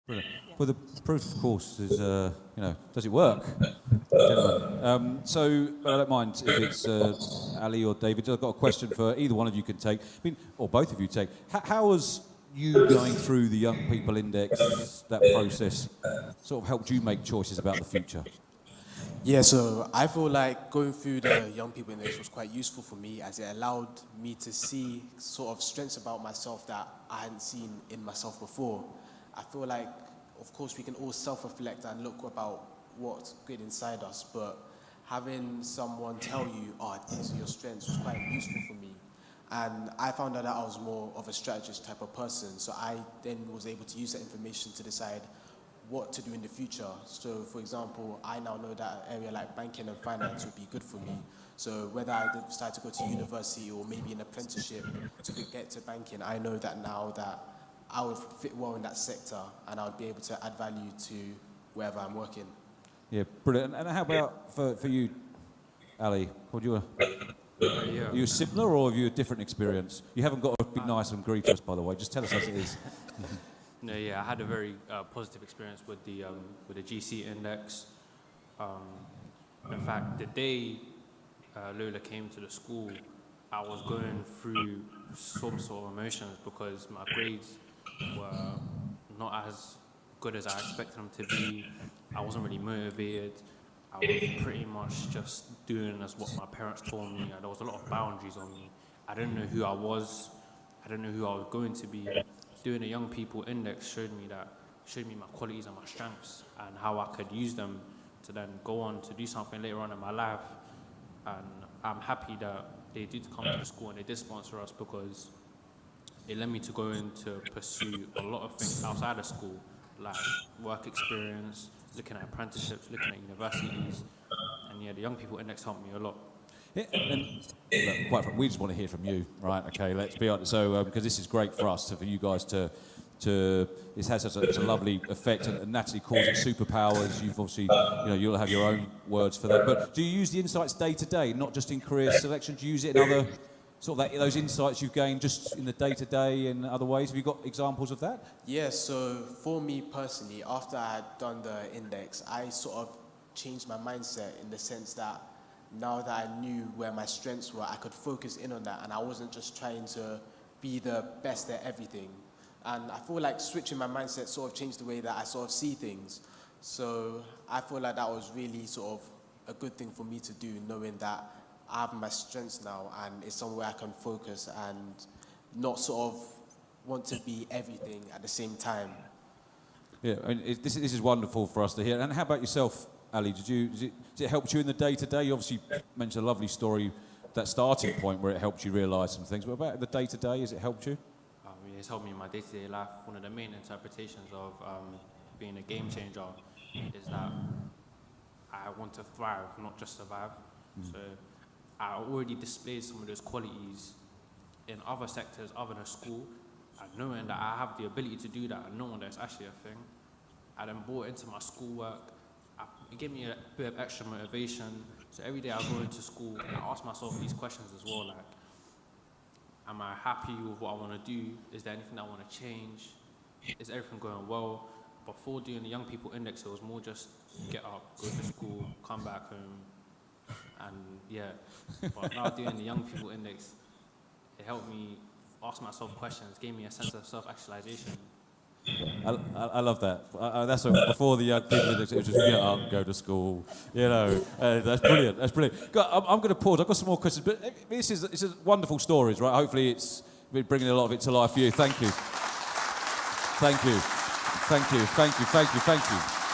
Brilliant. Well, the proof, of course, is, does it work, gentlemen? But I don't mind if it's Ali or David. I've got a question for either one of you can take, or both of you take. How has you going through the Young People Index, that process, sort of helped you make choices about the future? Yeah, so I feel like going through the Young People Index was quite useful for me, as it allowed me to see sort of strengths about myself that I hadn't seen in myself before. I feel like, of course, we can all self-reflect and look about what's good inside us, but having someone tell you, oh, these are your strengths, was quite useful for me. And I found out that I was more of a strategist type of person, so I then was able to use that information to decide what to do in the future. So, for example, I now know that an area like banking and finance would be good for me. So whether I decide to go to university or maybe an apprenticeship to get to banking, I know that now that I would fit well in that sector and I would be able to add value to wherever I'm working. Yeah, brilliant. And how about for you, Ali? Are you a similar or have you a different experience? You haven't got to be nice and greet us, by the way. Just tell us as it is. No, yeah, I had a very positive experience with the GC index. In fact, the day Lola came to the school, I was going through some sort of emotions because my grades were not as good as I expected them to be. I wasn't really motivated. I was pretty much just doing as what my parents told me. There was a lot of boundaries on me. I didn't know who I was. I didn't know who I was going to be. Doing a Young People Index showed me my qualities and my strengths and how I could use them to then go on to do something later on in my life. And I'm happy that they did come to the school and they did sponsor us, because it led me to go in to pursue a lot of things outside of school, like work experience, looking at apprenticeships, looking at universities. And yeah, the Young People Index helped me a lot. Yeah, and look, quite frankly, we just want to hear from you, right? Okay, let's be honest. So, because this is great for us, for you guys to this has such a lovely effect. And Natalee calls it superpowers. You've obviously, you'll have your own words for that. But do you use the insights day to day, not just in career selection? Do you use it in other sort of those insights you've gained just in the day to day and other ways? Have you got examples of that? Yeah. So for me personally, after I had done the index, I sort of changed my mindset in the sense that now that I knew where my strengths were, I could focus in on that, and I wasn't just trying to be the best at everything. And I feel like switching my mindset sort of changed the way that I sort of see things. So I feel like that was really sort of a good thing for me to do, knowing that I have my strengths now and it's somewhere I can focus and not sort of want to be everything at the same time. Yeah, I mean, this is wonderful for us to hear. And how about yourself, Ali? Did it help you in the day-to-day? You obviously mentioned a lovely story, that starting point where it helped you realise some things. But about the day-to-day, has it helped you? It's helped me in my day-to-day life. One of the main interpretations of being a game changer is that I want to thrive, not just survive. So I already displayed some of those qualities in other sectors other than school, and knowing that I have the ability to do that and knowing that it's actually a thing, I then brought it into my schoolwork. It gave me a bit of extra motivation. So every day I go into school, I ask myself these questions as well, like, am I happy with what I want to do? Is there anything I want to change? Is everything going well? Before doing the Young People Index, it was more just get up, go to school, come back home, and yeah. But now doing the Young People Index, it helped me ask myself questions, gave me a sense of self-actualization. I love that. That's before the Young People Index, it was just get up, go to school. That's brilliant. That's brilliant. I'm going to pause. I've got some more questions, but it's a wonderful stories, right? Hopefully, it's bringing a lot of it to life for you. Thank you. Thank you. Thank you. Thank you. Thank you. Thank you.